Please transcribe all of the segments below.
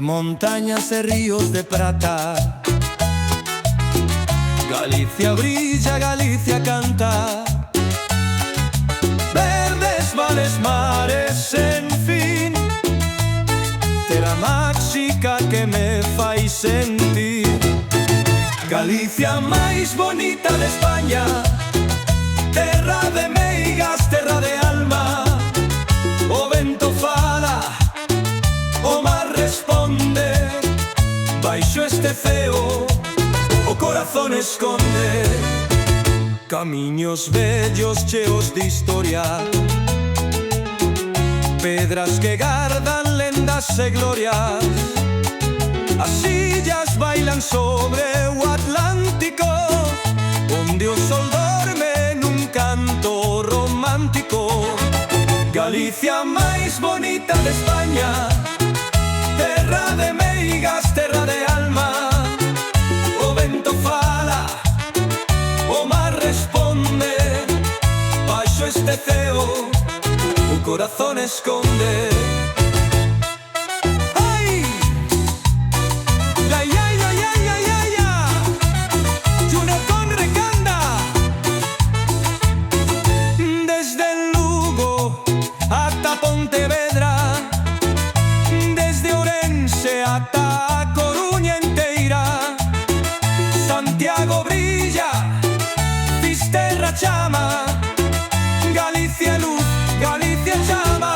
montañas e ríos de prata. Galicia brilla, Galicia canta, verdes vales, mares, en fin, terra máxica que me fai sentir. Galicia máis bonita de España, terra de meigas, terra de alma. O vento fala, o mar responde, baixo este ceo o corazón esconde. Camiños vellos cheos de historia, pedras que gardan lendas e glorias. As illas bailan sobre o Atlántico, onde o sol dorme nun canto romántico. Galicia máis bonita de España, terra de meigas, terra de alma. O vento fala, o mar responde, baixo este ceo o corazón esconde. Pontevedra, desde Ourense ata a Coruña enteira. Santiago brilla, Fisterra chama, Galicia luz, Galicia chama.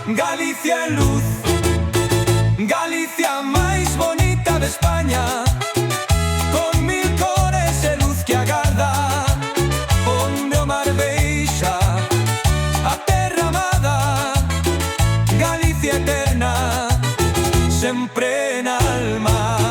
Galicia luz, Galicia máis bonita de España, con mil cores e luz que agarda, onde o mar beixa a terra amada. Galicia eterna, sempre en alma.